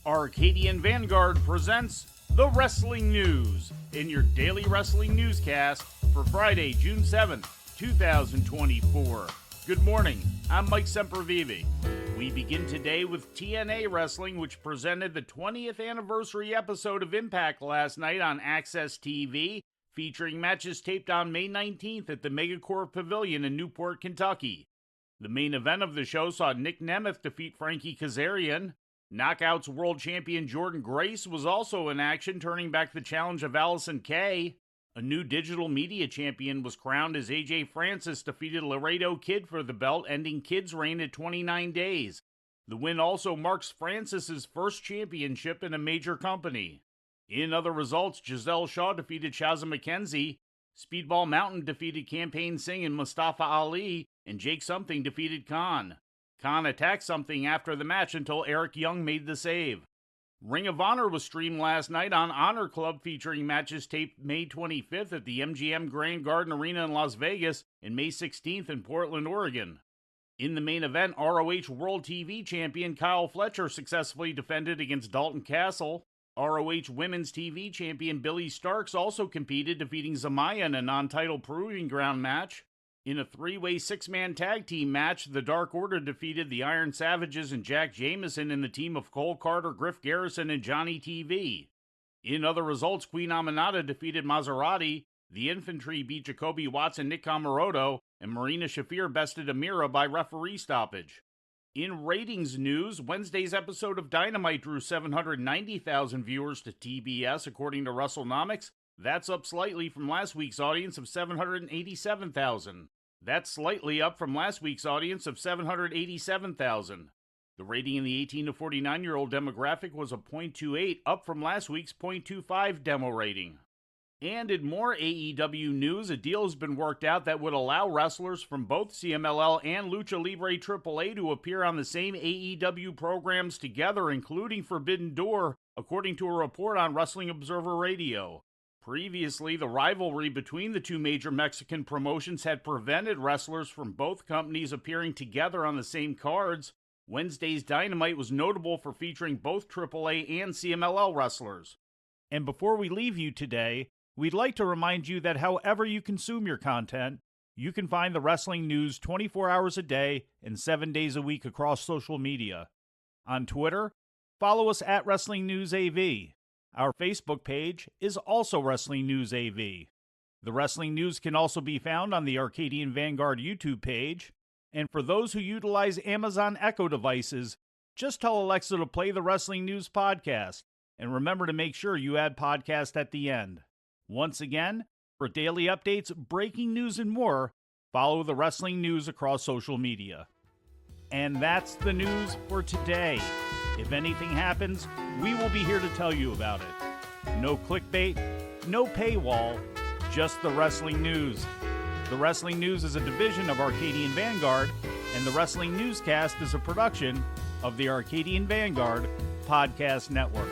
Arcadian Vanguard presents The Wrestling News in your daily wrestling newscast for Friday, June 7th, 2024. Good morning, I'm Mike Sempervive. We begin today with TNA Wrestling, which presented the 20th anniversary episode of Impact last night on Access TV, featuring matches taped on May 19th at the Megacorp Pavilion in Newport, Kentucky. The main event of the show saw Nick Nemeth defeat Frankie Kazarian. Knockouts World Champion Jordan Grace was also in action, turning back the challenge of Allison Kay. A new digital media champion was crowned as AJ Francis defeated Laredo Kid for the belt, ending Kid's reign at 29 days. The win also marks Francis's first championship in a major company. In other results, Giselle Shaw defeated Shazza McKenzie, Speedball Mountain defeated Campaign Singh and Mustafa Ali, and Jake Something defeated Khan. Khan attacked Something after the match until Eric Young made the save. Ring of Honor was streamed last night on Honor Club, featuring matches taped May 25th at the MGM Grand Garden Arena in Las Vegas and May 16th in Portland, Oregon. In the main event, ROH World TV Champion Kyle Fletcher successfully defended against Dalton Castle. ROH Women's TV Champion Billy Starks also competed, defeating Zamaya in a non-title Proving Ground match. In a three-way six-man tag team match, the Dark Order defeated the Iron Savages and Jack Jameson in the team of Cole Carter, Griff Garrison, and Johnny TV. In other results, Queen Aminata defeated Maserati, the Infantry beat Jacoby Watts and Nick Camaroto, and Marina Shafir bested Amira by referee stoppage. In ratings news, Wednesday's episode of Dynamite drew 790,000 viewers to TBS, according to WrestleNomics. That's up slightly from last week's audience of 787,000. That's slightly up from last week's audience of 787,000. The rating in the 18 to 49-year-old demographic was a .28, up from last week's .25 demo rating. And in more AEW news, a deal has been worked out that would allow wrestlers from both CMLL and Lucha Libre AAA to appear on the same AEW programs together, including Forbidden Door, according to a report on Wrestling Observer Radio. Previously, the rivalry between the two major Mexican promotions had prevented wrestlers from both companies appearing together on the same cards. Wednesday's Dynamite was notable for featuring both AAA and CMLL wrestlers. And before we leave you today, we'd like to remind you that however you consume your content, you can find the wrestling news 24 hours a day and 7 days a week across social media. On Twitter, follow us at Wrestling News AV. Our Facebook page is also Wrestling News AV. The Wrestling News can also be found on the Arcadian Vanguard YouTube page. And for those who utilize Amazon Echo devices, just tell Alexa to play the Wrestling News podcast. And remember to make sure you add podcast at the end. Once again, for daily updates, breaking news, and more, follow the Wrestling News across social media. And that's the news for today. If anything happens, we will be here to tell you about it. No clickbait, no paywall, just the Wrestling News. The Wrestling News is a division of Arcadian Vanguard, and the Wrestling Newscast is a production of the Arcadian Vanguard Podcast Network.